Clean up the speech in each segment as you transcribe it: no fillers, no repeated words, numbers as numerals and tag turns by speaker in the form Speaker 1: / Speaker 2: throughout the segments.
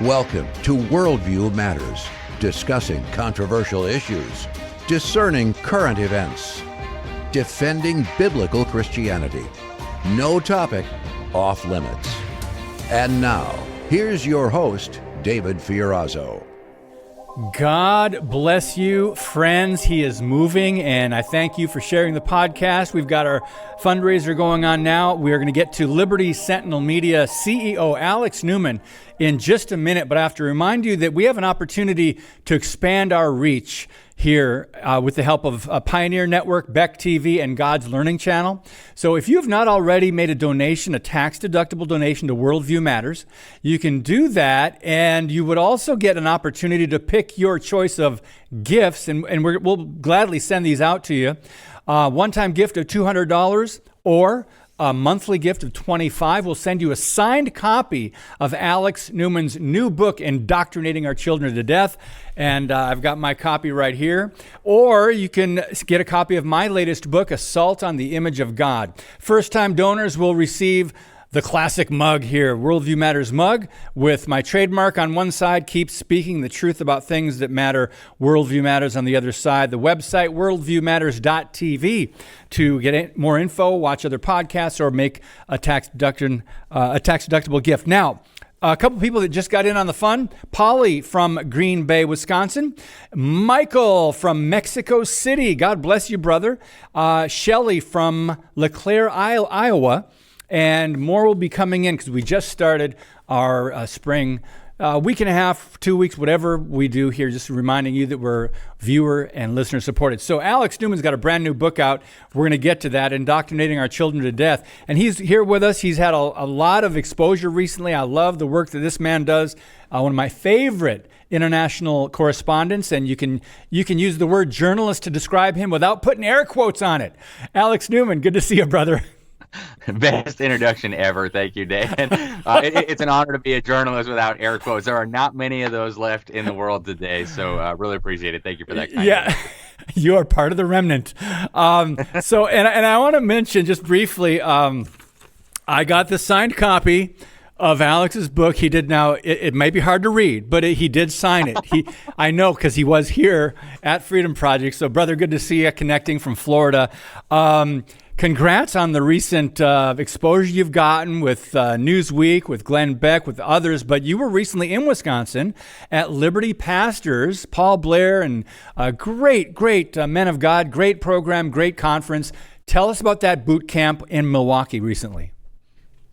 Speaker 1: Welcome to Worldview Matters, discussing controversial issues, discerning current events, defending biblical Christianity. No topic off limits. And now, here's your host, David Fiorazo.
Speaker 2: God bless you, friends. He is moving, and I thank you for sharing the podcast. We've got our fundraiser going on now. We are going to get to Liberty Sentinel Media CEO Alex Newman in just a minute, but I have to remind you that we have an opportunity to expand our reach here with the help of Pioneer Network, Beck TV, and God's Learning Channel. So if you have not already made a donation, a tax-deductible donation to Worldview Matters, you can do that, and you would also get an opportunity to pick your choice of gifts, and we'll gladly send these out to you. One-time gift of $200 or a monthly gift of $25. We'll send you a signed copy of Alex Newman's new book, Indoctrinating Our Children to Death. And I've got my copy right here. Or you can get a copy of my latest book, Assault on the Image of God. First-time donors will receive the classic mug here, Worldview Matters mug, with my trademark on one side, keep speaking the truth about things that matter, Worldview Matters on the other side. The website, worldviewmatters.tv, to get more info, watch other podcasts, or make a tax-deductible gift. Now, a couple people that just got in on the fun. Polly from Green Bay, Wisconsin. Michael from Mexico City. God bless you, brother. Shelly from LeClaire, Iowa. And more will be coming in because we just started our spring week and a half, 2 weeks, whatever we do here, just reminding you that we're viewer and listener supported. So Alex Newman's got a brand new book out. We're going to get to that, Indoctrinating Our Children to Death. And he's here with us. He's had a lot of exposure recently. I love the work that this man does. One of my favorite international correspondents, and you can use the word journalist to describe him without putting air quotes on it. Alex Newman, good to see you, brother.
Speaker 3: Best introduction ever. Thank you, Dan. It's an honor to be a journalist without air quotes. There are not many of those left in the world today, so really appreciate it. Thank you for that.
Speaker 2: Yeah, you are part of the remnant. So, and I want to mention just briefly, I got the signed copy of Alex's book. He did now. It may be hard to read, but he did sign it. I know because he was here at Freedom Project. So, brother, good to see you connecting from Florida. Congrats on the recent exposure you've gotten with Newsweek, with Glenn Beck, with others. But you were recently in Wisconsin at Liberty Pastors, Paul Blair, and great men of God, great program, great conference. Tell us about that boot camp in Milwaukee recently.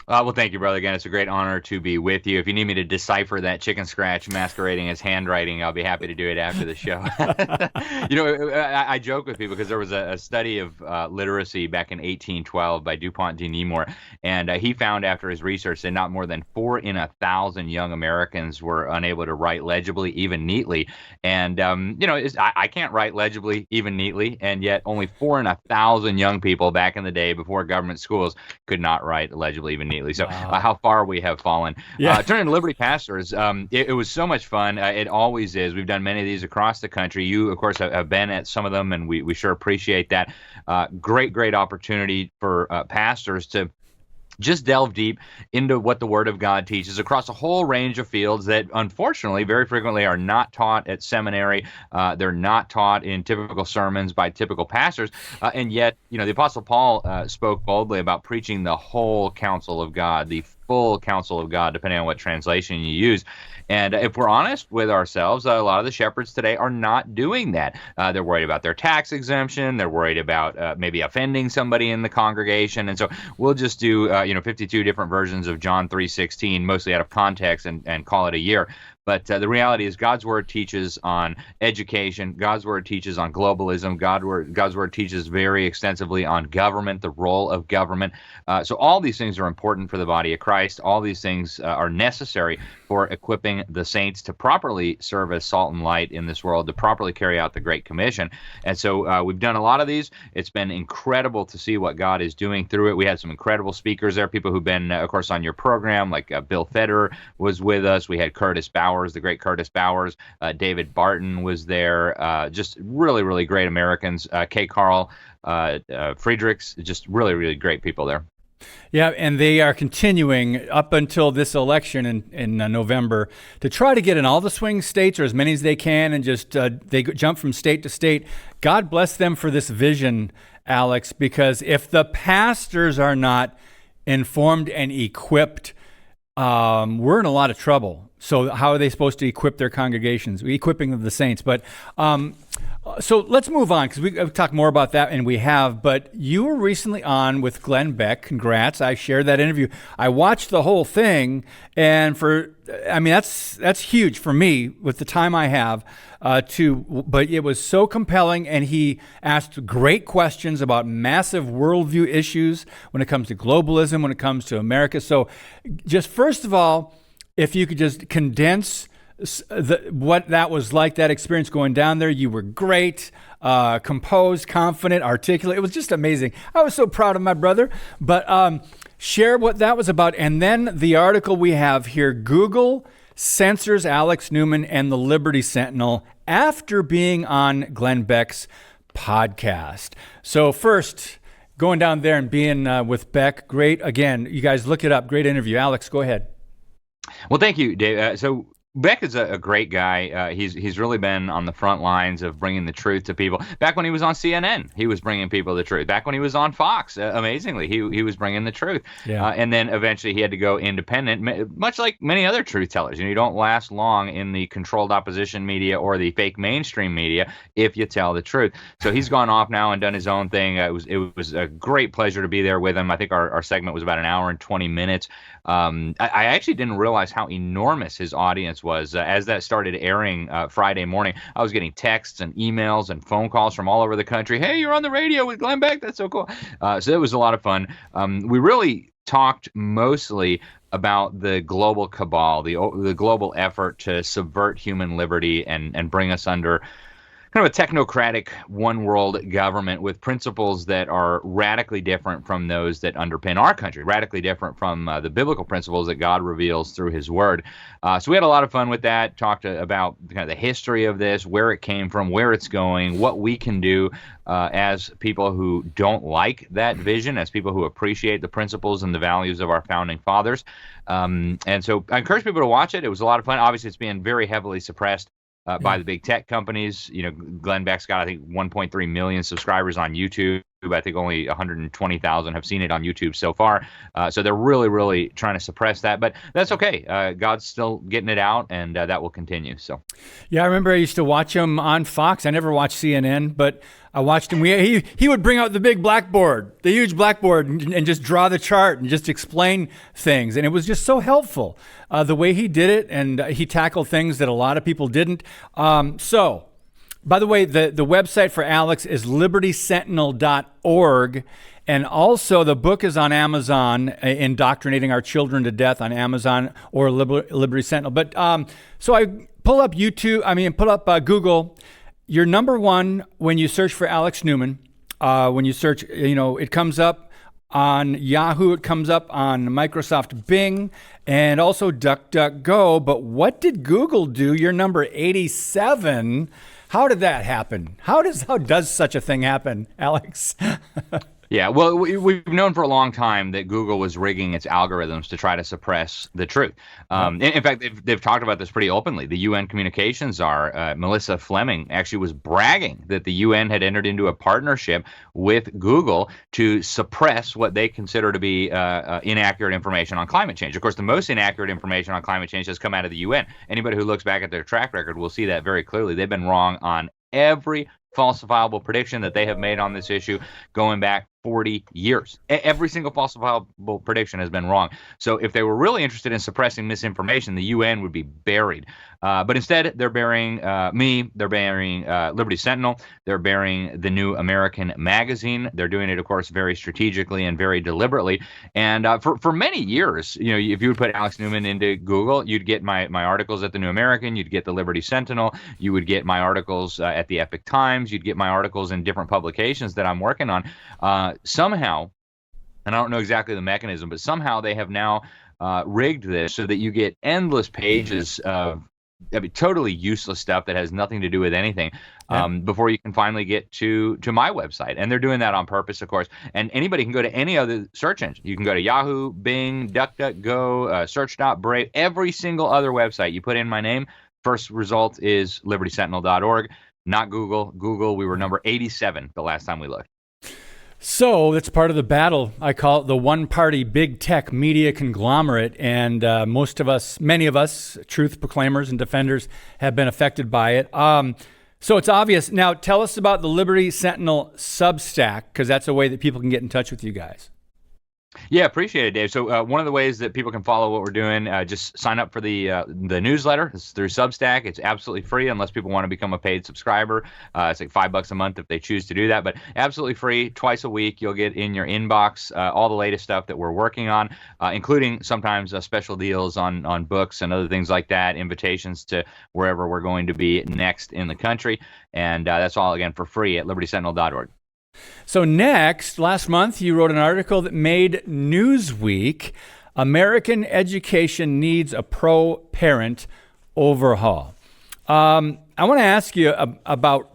Speaker 3: Well, thank you, brother. Again, it's a great honor to be with you. If you need me to decipher that chicken scratch masquerading as handwriting, I'll be happy to do it after the show. I joke with people because there was a study of literacy back in 1812 by DuPont de Nemours, and he found after his research that not more than 4 in 1,000 young Americans were unable to write legibly, even neatly. And, I can't write legibly, even neatly, and yet only 4 in 1,000 young people back in the day before government schools could not write legibly, even neatly. So how far we have fallen.
Speaker 2: Yeah.
Speaker 3: Turning to Liberty Pastors, it was so much fun. It always is. We've done many of these across the country. You, of course, have been at some of them, and we sure appreciate that. Great opportunity for pastors to just delve deep into what the Word of God teaches across a whole range of fields that, unfortunately, very frequently are not taught at seminary. They're not taught in typical sermons by typical pastors. And yet, the Apostle Paul spoke boldly about preaching the whole counsel of God, the full counsel of God, depending on what translation you use. And if we're honest with ourselves, a lot of the shepherds today are not doing that. They're worried about their tax exemption. They're worried about maybe offending somebody in the congregation. And so we'll just do 52 different versions of John 3:16, mostly out of context, and call it a year. But the reality is God's Word teaches on education. God's Word teaches on globalism. God's Word teaches very extensively on government, the role of government. So all these things are important for the body of Christ. All these things are necessary for equipping the saints to properly serve as salt and light in this world, to properly carry out the Great Commission. And so we've done a lot of these. It's been incredible to see what God is doing through it. We had some incredible speakers there, people who've been, of course, on your program, like Bill Federer was with us. We had Curtis Bowers, the great Curtis Bowers. David Barton was there. Just really great Americans. K. Carl Friedrichs, just really great people there.
Speaker 2: Yeah, and they are continuing up until this election in November to try to get in all the swing states, or as many as they can, and just they jump from state to state. God bless them for this vision, Alex, because if the pastors are not informed and equipped, we're in a lot of trouble. So how are they supposed to equip their congregations? Equipping of the saints. But so let's move on, because we've talked more about that, and we have. But you were recently on with Glenn Beck. Congrats. I shared that interview. I watched the whole thing, and that's huge for me with the time I have but it was so compelling, and he asked great questions about massive worldview issues when it comes to globalism, when it comes to America. So just first of all, if you could just condense what that was like, that experience going down there. You were great, composed, confident, articulate. It was just amazing. I was so proud of my brother. But share what that was about. And then the article we have here, Google censors Alex Newman and the Liberty Sentinel after being on Glenn Beck's podcast. So first, going down there and being with Beck, great. Again, you guys look it up. Great interview. Alex, go ahead.
Speaker 3: Well, thank you, Dave. So Beck is a great guy. He's really been on the front lines of bringing the truth to people. Back when he was on CNN, he was bringing people the truth. Back when he was on Fox, amazingly, he was bringing the truth.
Speaker 2: Yeah.
Speaker 3: And then eventually he had to go independent, much like many other truth tellers. You don't last long in the controlled opposition media or the fake mainstream media if you tell the truth. So he's gone off now and done his own thing. It was a great pleasure to be there with him. I think our segment was about an hour and 20 minutes. I actually didn't realize how enormous his audience was. As that started airing Friday morning, I was getting texts and emails and phone calls from all over the country. Hey, you're on the radio with Glenn Beck. That's so cool. So it was a lot of fun. We really talked mostly about the global cabal, the global effort to subvert human liberty and bring us under kind of a technocratic one world government with principles that are radically different from those that underpin our country, radically different from the biblical principles that God reveals through his word. So we had a lot of fun with that, talked about kind of the history of this, where it came from, where it's going, what we can do as people who don't like that vision, as people who appreciate the principles and the values of our founding fathers. And so I encourage people to watch it. It was a lot of fun. Obviously, it's being very heavily suppressed by the big tech companies. Glenn Beck's got, I think, 1.3 million subscribers on YouTube. I think only 120,000 have seen it on YouTube so far. So they're really, really trying to suppress that. But that's okay. God's still getting it out, and that will continue. So,
Speaker 2: yeah, I remember I used to watch him on Fox. I never watched CNN, but I watched him. He would bring out the big blackboard, the huge blackboard, and just draw the chart and just explain things. And it was just so helpful, the way he did it. And he tackled things that a lot of people didn't. So, by the way, the website for Alex is libertysentinel.org. And also the book is on Amazon, Indoctrinating Our Children to Death, on Amazon or Liberty Sentinel. But so I pull up Google. You're number one when you search for Alex Newman. When you search, it comes up on Yahoo, it comes up on Microsoft Bing, and also DuckDuckGo. But what did Google do? You're number 87. How did that happen? How does such a thing happen, Alex?
Speaker 3: Yeah, well, we've known for a long time that Google was rigging its algorithms to try to suppress the truth. In fact, they've talked about this pretty openly. The UN communications czar, Melissa Fleming, actually was bragging that the UN had entered into a partnership with Google to suppress what they consider to be inaccurate information on climate change. Of course, the most inaccurate information on climate change has come out of the UN. Anybody who looks back at their track record will see that very clearly. They've been wrong on every falsifiable prediction that they have made on this issue going back 40 years. Every single falsifiable prediction has been wrong. So if they were really interested in suppressing misinformation, the UN would be buried. But instead, they're burying me. They're burying Liberty Sentinel. They're burying the New American Magazine. They're doing it, of course, very strategically and very deliberately. And for many years, if you would put Alex Newman into Google, you'd get my articles at the New American. You'd get the Liberty Sentinel. You would get my articles at the Epoch Times. You'd get my articles in different publications that I'm working on. Somehow, and I don't know exactly the mechanism, but somehow they have now rigged this so that you get endless pages of totally useless stuff that has nothing to do with anything,
Speaker 2: Yeah.
Speaker 3: before you can finally get to my website. And they're doing that on purpose, of course. And anybody can go to any other search engine. You can go to Yahoo, Bing, DuckDuckGo, Search.Brave, every single other website. You put in my name, first result is libertysentinel.org, not Google. Google, we were number 87 the last time we looked.
Speaker 2: So that's part of the battle. I call it the one-party big tech media conglomerate, and many of us, truth proclaimers and defenders, have been affected by it. So it's obvious. Now, tell us about the Liberty Sentinel Substack, because that's a way that people can get in touch with you guys.
Speaker 3: Yeah, appreciate it, Dave. So one of the ways that people can follow what we're doing, just sign up for the newsletter. It's through Substack. It's absolutely free unless people want to become a paid subscriber. It's like $5 a month if they choose to do that, but absolutely free. Twice a week, you'll get in your inbox all the latest stuff that we're working on, including sometimes special deals on books and other things like that, invitations to wherever we're going to be next in the country. And that's all, again, for free at libertysentinel.org.
Speaker 2: So next, last month, you wrote an article that made Newsweek. American education needs a pro-parent overhaul. I want to ask you about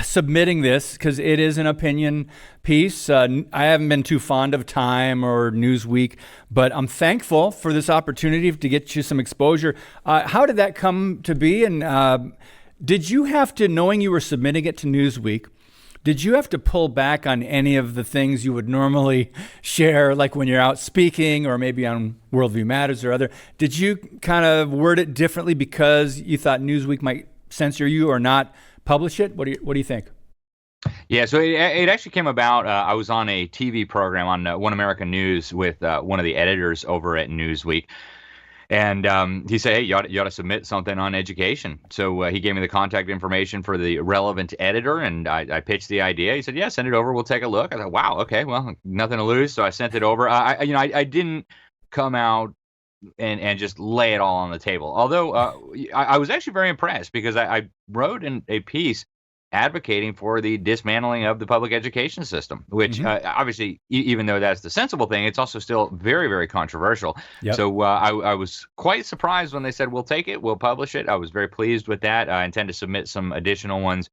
Speaker 2: submitting this, because it is an opinion piece. I haven't been too fond of Time or Newsweek, but I'm thankful for this opportunity to get you some exposure. How did that come to be? And did you have to, knowing you were submitting it to Newsweek, did you have to pull back on any of the things you would normally share, like when you're out speaking or maybe on Worldview Matters or other? Did you kind of word it differently because you thought Newsweek might censor you or not publish it? What do you think?
Speaker 3: Yeah, so it actually came about. I was on a TV program on One American News with one of the editors over at Newsweek. And he said, hey, you ought to submit something on education. So he gave me the contact information for the relevant editor, and I pitched the idea. He said, yeah, send it over. We'll take a look. I thought, wow, okay, well, nothing to lose. So I sent it over. I didn't come out and just lay it all on the table. Although I was actually very impressed, because I wrote in a piece advocating for the dismantling of the public education system, which obviously, even though that's the sensible thing, it's also still very, very controversial. Yep. So I was quite surprised when they said, we'll take it, we'll publish it. I was very pleased with that. I intend to submit some additional ones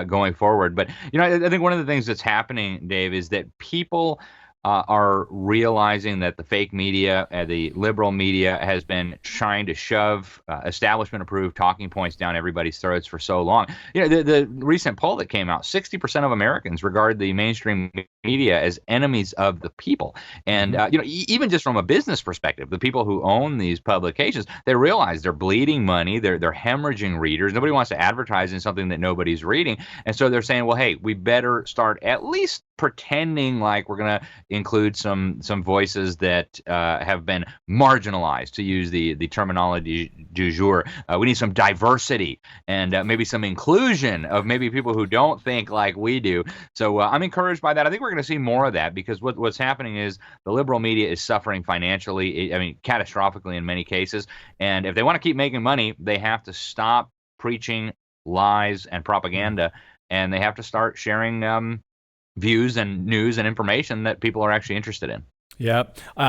Speaker 3: going forward. But, I think one of the things that's happening, Dave, is that people are realizing that the fake media, the liberal media, has been trying to shove establishment-approved talking points down everybody's throats for so long. The recent poll that came out, 60% of Americans regard the mainstream media as enemies of the people. And, even just from a business perspective, the people who own these publications, they realize they're bleeding money, they're hemorrhaging readers. Nobody wants to advertise in something that nobody's reading. And so they're saying, well, hey, we better start at least pretending like we're going to include some voices that have been marginalized, to use the terminology du jour. We need some diversity and maybe some inclusion of maybe people who don't think like we do. So I'm encouraged by that. I think we're going to see more of that, because what's happening is the liberal media is suffering financially, catastrophically in many cases. And if they want to keep making money, they have to stop preaching lies and propaganda, and they have to start sharing views and news and information that people are actually interested in.
Speaker 2: Yeah.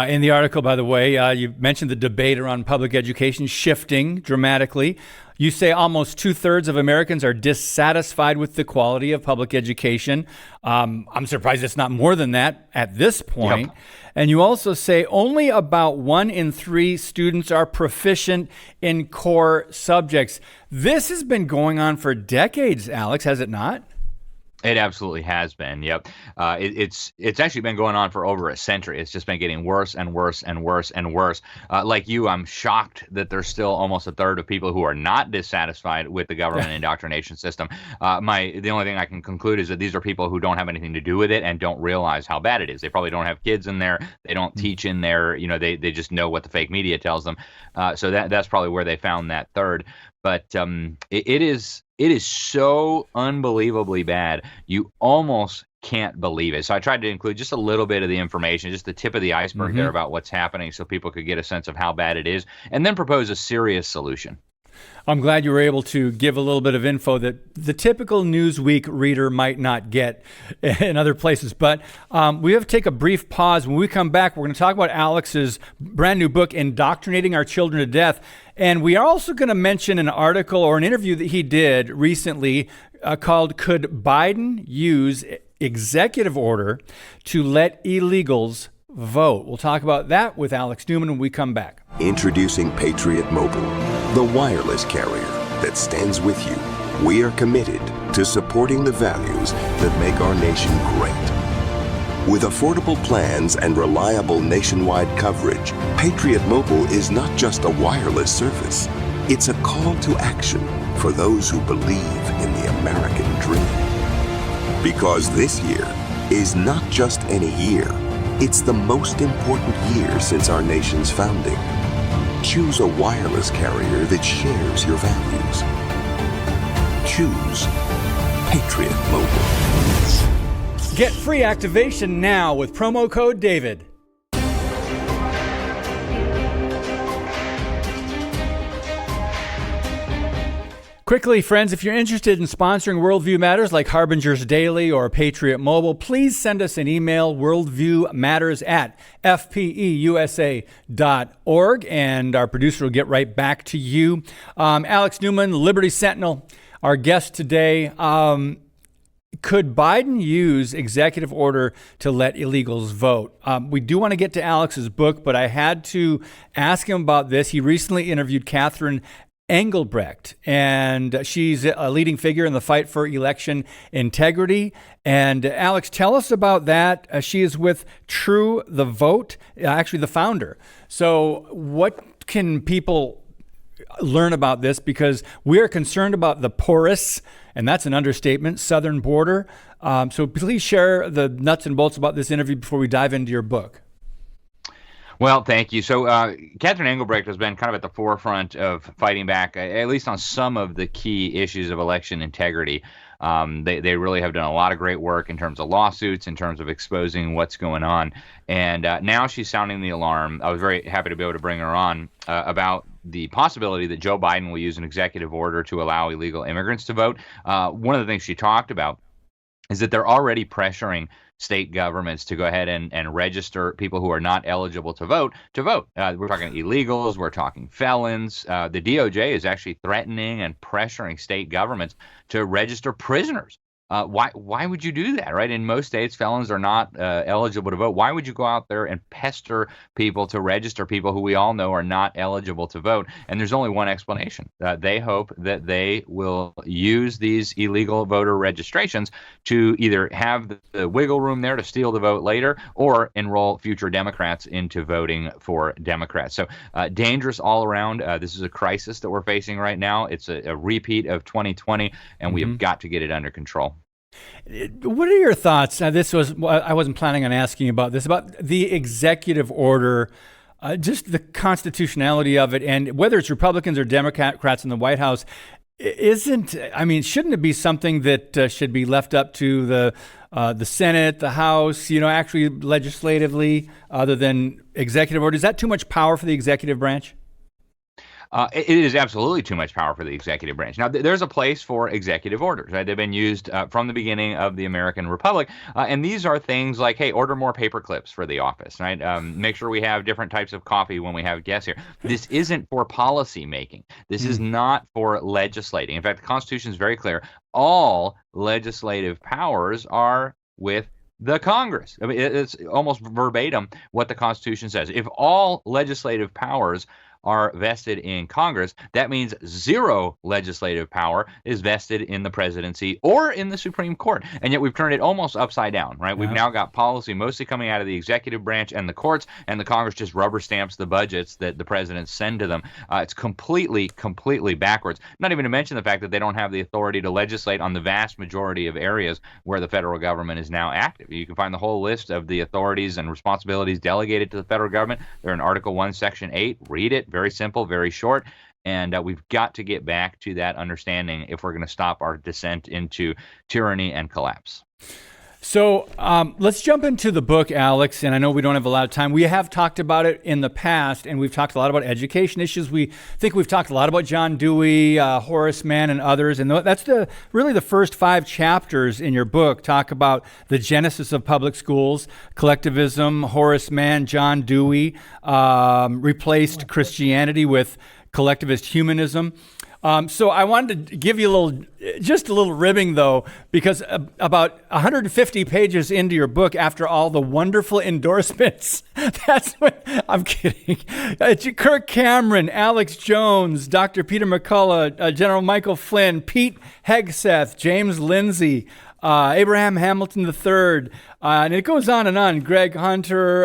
Speaker 2: In the article, by the way, you mentioned the debate around public education shifting dramatically. You say almost 2/3 of Americans are dissatisfied with the quality of public education. I'm surprised it's not more than that at this point. Yep. And you also say only about 1 in 3 students are proficient in core subjects. This has been going on for decades, Alex, has it not?
Speaker 3: It absolutely has been. Yep. It's actually been going on for over a century. It's just been getting worse and worse and worse and worse. Like you, I'm shocked that there's still almost 1/3 of people who are not dissatisfied with the government indoctrination system. The only thing I can conclude is that these are people who don't have anything to do with it and don't realize how bad it is. They probably don't have kids in there. They don't teach in there. They just know what the fake media tells them. So that's probably where they found that third. But it is so unbelievably bad, you almost can't believe it. So I tried to include just a little bit of the information, just the tip of the iceberg there about what's happening, so people could get a sense of how bad it is, and then propose a serious solution.
Speaker 2: I'm glad you were able to give a little bit of info that the typical Newsweek reader might not get in other places. But we have to take a brief pause. When we come back, we're going to talk about Alex's brand new book, Indoctrinating Our Children to Death. And we are also going to mention an article or an interview that he did recently called Could Biden Use Executive Order to Let Illegals Vote? We'll talk about that with Alex Newman when we come back.
Speaker 4: Introducing Patriot Mobile, the wireless carrier that stands with you. We are committed to supporting the values that make our nation great. With affordable plans and reliable nationwide coverage, Patriot Mobile is not just a wireless service. It's a call to action for those who believe in the American dream. Because this year is not just any year, it's the most important year since our nation's founding. Choose a wireless carrier that shares your values. Choose Patriot Mobile.
Speaker 2: Get free activation now with promo code DAVID. Quickly, friends, if you're interested in sponsoring Worldview Matters like Harbinger's Daily or Patriot Mobile, please send us an email, worldviewmatters@fpeusa.org, and our producer will get right back to you. Alex Newman, Liberty Sentinel, our guest today. Could Biden use executive order to let illegals vote? We do want to get to Alex's book, but I had to ask him about this. He recently interviewed Catherine Engelbrecht, and she's a leading figure in the fight for election integrity. And Alex, tell us about that. She is with True the Vote, actually the founder. So what can people learn about this? Because we're concerned about the porous, and that's an understatement, southern border. So please share the nuts and bolts about this interview before we dive into your book.
Speaker 3: Well, thank you. So Catherine Engelbrecht has been kind of at the forefront of fighting back, at least on some of the key issues of election integrity. They really have done a lot of great work in terms of lawsuits, in terms of exposing what's going on. And now she's sounding the alarm. I was very happy to be able to bring her on about the possibility that Joe Biden will use an executive order to allow illegal immigrants to vote. One of the things she talked about is that they're already pressuring state governments to go ahead and register people who are not eligible to vote We're talking illegals, we're talking felons. The DOJ is actually threatening and pressuring state governments to register prisoners. Why would you do that, right? In most states, felons are not eligible to vote. Why would you go out there and pester people to register people who we all know are not eligible to vote? And there's only one explanation. They hope that they will use these illegal voter registrations to either have the wiggle room there to steal the vote later or enroll future Democrats into voting for Democrats. So dangerous all around. This is a crisis that we're facing right now. It's a repeat of 2020, and we have got to get it under control.
Speaker 2: What are your thoughts? I wasn't planning on asking about this, about the executive order, just the constitutionality of it, and whether it's Republicans or Democrats in the White House. Shouldn't it be something that should be left up to the Senate, the House, actually legislatively, other than executive order? Is that too much power for the executive branch?
Speaker 3: It is absolutely too much power for the executive branch. Now, there's a place for executive orders, right? They've been used from the beginning of the American Republic. And these are things like, hey, order more paper clips for the office, right? Make sure we have different types of coffee when we have guests here. This isn't for policy making. This is not for legislating. In fact, the Constitution is very clear. All legislative powers are with the Congress. I mean, it's almost verbatim what the Constitution says. If all legislative powers are vested in Congress, that means zero legislative power is vested in the presidency or in the Supreme Court. And yet we've turned it almost upside down, right? We've now got policy mostly coming out of the executive branch and the courts, and the Congress just rubber stamps the budgets that the presidents send to them. It's completely backwards. Not even to mention the fact that they don't have the authority to legislate on the vast majority of areas where the federal government is now active. You can find the whole list of the authorities and responsibilities delegated to the federal government. They're in Article 1, Section 8. Read it. Very simple, very short. And we've got to get back to that understanding if we're going to stop our descent into tyranny and collapse.
Speaker 2: So let's jump into the book, Alex. And I know we don't have a lot of time. We have talked about it in the past, and we've talked a lot about education issues. We think we've talked a lot about John Dewey, Horace Mann, and others. And that's really the first 5 chapters in your book talk about the genesis of public schools, collectivism, Horace Mann, John Dewey, replaced Christianity with collectivist humanism. So I wanted to give you just a little ribbing, though, because about 150 pages into your book, after all the wonderful endorsements, that's when, I'm kidding, Kirk Cameron, Alex Jones, Dr. Peter McCullough, General Michael Flynn, Pete Hegseth, James Lindsay, Abraham Hamilton III, and it goes on and on. Greg Hunter,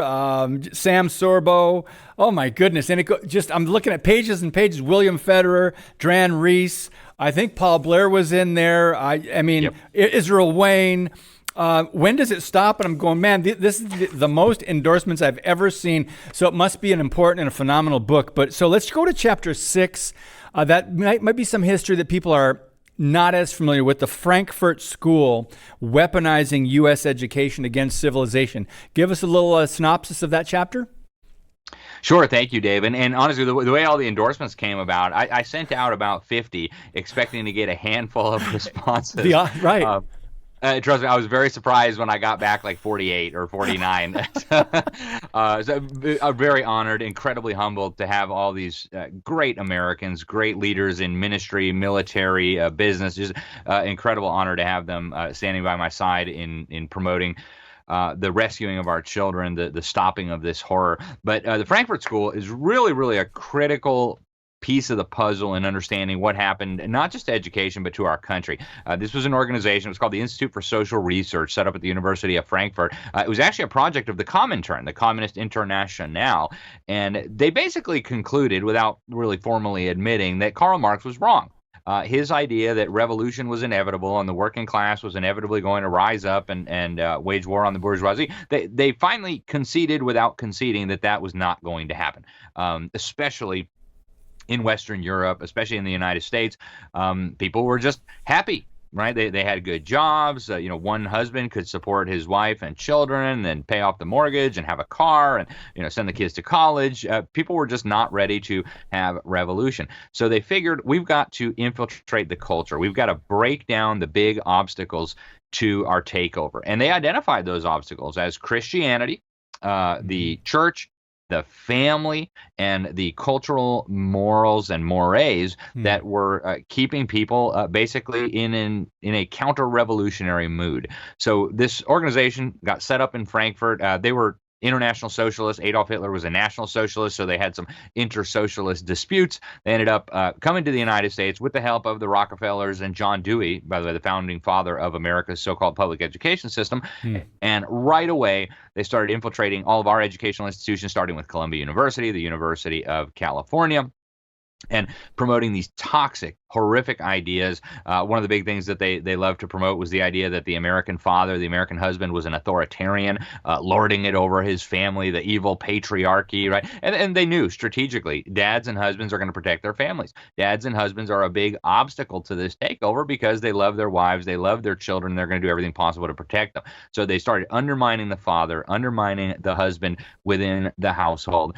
Speaker 2: Sam Sorbo. Oh my goodness! And I'm looking at pages and pages. William Federer, Dran Reese. I think Paul Blair was in there. I mean, yep. Israel Wayne. When does it stop? And I'm going, man, this is the most endorsements I've ever seen. So it must be an important and a phenomenal book. But so let's go to chapter 6. That might be some history that people are not as familiar with. The Frankfurt School, weaponizing U.S. education against civilization. Give us a little synopsis of that chapter.
Speaker 3: Sure. Thank you, Dave. And honestly, the way all the endorsements came about, I sent out about 50, expecting to get a handful of responses.
Speaker 2: Right.
Speaker 3: Trust me, I was very surprised when I got back like 48 or 49. So I'm very honored, incredibly humbled to have all these great Americans, great leaders in ministry, military, business. Just incredible honor to have them standing by my side in promoting the rescuing of our children, the stopping of this horror. But the Frankfurt School is really, really a critical piece of the puzzle in understanding what happened, not just to education, but to our country. This was an organization, it was called the Institute for Social Research, set up at the University of Frankfurt. It was actually a project of the Comintern, the Communist Internationale, and they basically concluded, without really formally admitting, that Karl Marx was wrong. His idea that revolution was inevitable and the working class was inevitably going to rise up and wage war on the bourgeoisie, they finally conceded without conceding that was not going to happen, especially in Western Europe, especially in the United States. People were just happy, right? They had good jobs. One husband could support his wife and children and pay off the mortgage and have a car and, send the kids to college. People were just not ready to have revolution. So they figured, we've got to infiltrate the culture. We've got to break down the big obstacles to our takeover. And they identified those obstacles as Christianity, the church, the family, and the cultural morals and mores that were keeping people basically in a counter-revolutionary mood. So this organization got set up in Frankfurt. They were international socialists. Adolf Hitler was a national socialist, so they had some inter-socialist disputes. They ended up coming to the United States with the help of the Rockefellers and John Dewey, by the way, the founding father of America's so-called public education system. And right away, they started infiltrating all of our educational institutions, starting with Columbia University, the University of California, and promoting these toxic, horrific ideas. One of the big things that they loved to promote was the idea that the American father, the American husband, was an authoritarian, lording it over his family, the evil patriarchy, right? And they knew strategically, dads and husbands are going to protect their families. Dads and husbands are a big obstacle to this takeover because they love their wives, they love their children, they're going to do everything possible to protect them. So they started undermining the father, undermining the husband within the household.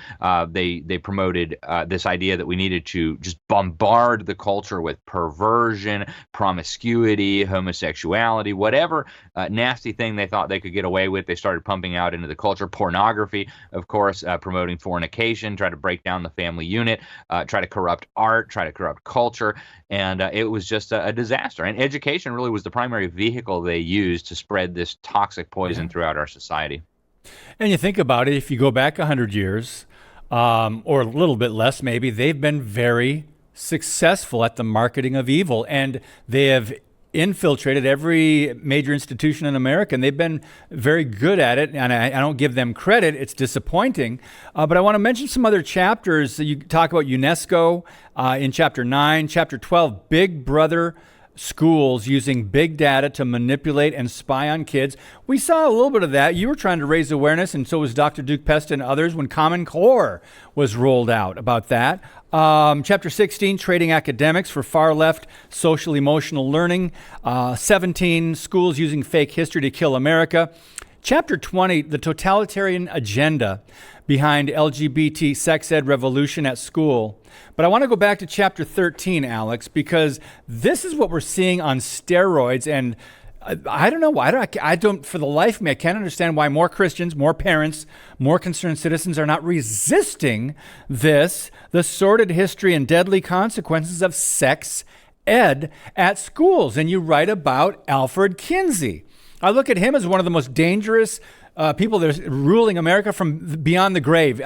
Speaker 3: They promoted this idea that we needed to just bombard the culture with perversion, promiscuity, homosexuality, whatever nasty thing they thought they could get away with, they started pumping out into the culture. Pornography, of course, promoting fornication, try to break down the family unit, try to corrupt art, try to corrupt culture, and it was just a disaster. And education really was the primary vehicle they used to spread this toxic poison throughout our society.
Speaker 2: And you think about it, if you go back 100 years, or a little bit less maybe, they've been very successful at the marketing of evil, and they have infiltrated every major institution in America, and they've been very good at it, and I don't give them credit. It's disappointing. But I want to mention some other chapters. You talk about UNESCO in chapter 9, chapter 12, Big Brother schools using big data to manipulate and spy on kids. We saw a little bit of that. You were trying to raise awareness, and so was Dr. Duke Pesta and others when Common Core was rolled out about that. Chapter 16, Trading Academics for Far Left Social Emotional Learning. 17, Schools Using Fake History to Kill America. Chapter 20, The Totalitarian Agenda Behind LGBT Sex Ed Revolution at School. But I want to go back to chapter 13, Alex, because this is what we're seeing on steroids. And I don't know why. I don't, for the life of me, I can't understand why more Christians, more parents, more concerned citizens are not resisting this, the sordid history and deadly consequences of sex ed at schools. And you write about Alfred Kinsey. I look at him as one of the most dangerous people that are ruling America from beyond the grave.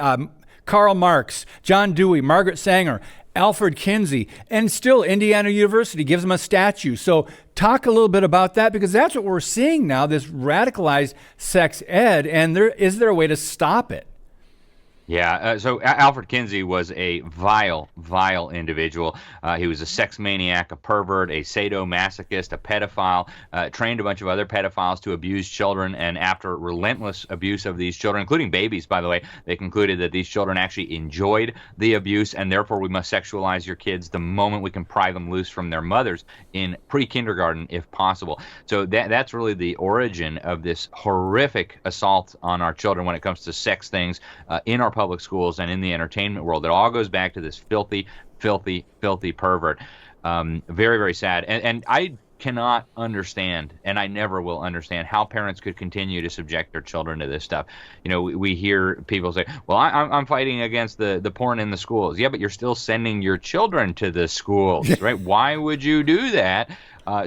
Speaker 2: Karl Marx, John Dewey, Margaret Sanger, Alfred Kinsey, and still Indiana University gives him a statue. So talk a little bit about that, because that's what we're seeing now, this radicalized sex ed, and is there a way to stop it?
Speaker 3: Yeah, so Alfred Kinsey was a vile, vile individual. He was a sex maniac, a pervert, a sadomasochist, a pedophile, trained a bunch of other pedophiles to abuse children, and after relentless abuse of these children, including babies, by the way, they concluded that these children actually enjoyed the abuse, and therefore we must sexualize your kids the moment we can pry them loose from their mothers in pre-kindergarten, if possible. So that's really the origin of this horrific assault on our children when it comes to sex things in our public schools and in the entertainment world. It all goes back to this filthy, filthy, filthy pervert. Very, very sad. And I cannot understand, and I never will understand, how parents could continue to subject their children to this stuff. You know, we hear people say, well, I'm fighting against the porn in the schools. Yeah, but you're still sending your children to the schools, right? Why would you do that?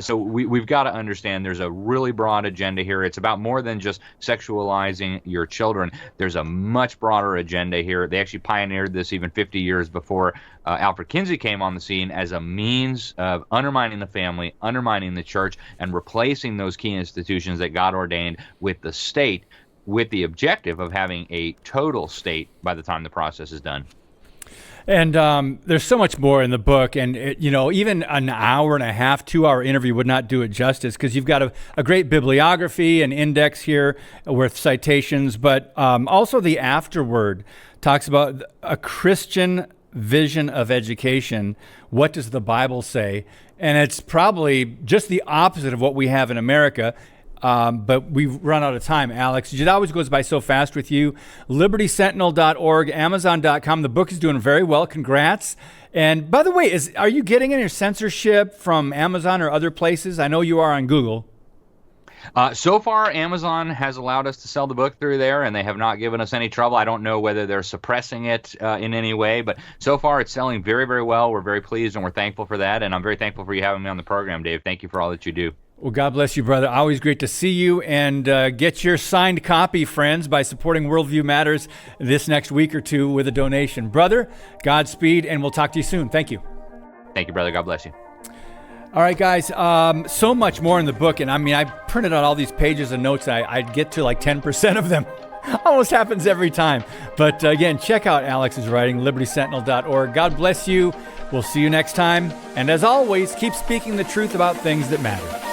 Speaker 3: So we've got to understand there's a really broad agenda here. It's about more than just sexualizing your children. There's a much broader agenda here. They actually pioneered this even 50 years before Alfred Kinsey came on the scene as a means of undermining the family, undermining the church, and replacing those key institutions that God ordained with the state, with the objective of having a total state by the time the process is done.
Speaker 2: And there's so much more in the book, and even an hour and a half, 2-hour interview would not do it justice, because you've got a great bibliography and index here with citations, but also the afterword talks about a Christian vision of education. What does the Bible say? And it's probably just the opposite of what we have in America. But we've run out of time, Alex. It always goes by so fast with you. LibertySentinel.org, Amazon.com. The book is doing very well. Congrats. And by the way, are you getting any censorship from Amazon or other places? I know you are on Google.
Speaker 3: So far, Amazon has allowed us to sell the book through there, and they have not given us any trouble. I don't know whether they're suppressing it in any way, but so far it's selling very, very well. We're very pleased, and we're thankful for that. And I'm very thankful for you having me on the program, Dave. Thank you for all that you do.
Speaker 2: Well, God bless you, brother. Always great to see you, and get your signed copy, friends, by supporting Worldview Matters this next week or two with a donation. Brother, Godspeed, and we'll talk to you soon. Thank you.
Speaker 3: Thank you, brother. God bless you.
Speaker 2: All right, guys, so much more in the book, and I printed out all these pages of notes. I'd get to like 10% of them. Almost happens every time. But again, check out Alex's writing, LibertySentinel.org. God bless you. We'll see you next time. And as always, keep speaking the truth about things that matter.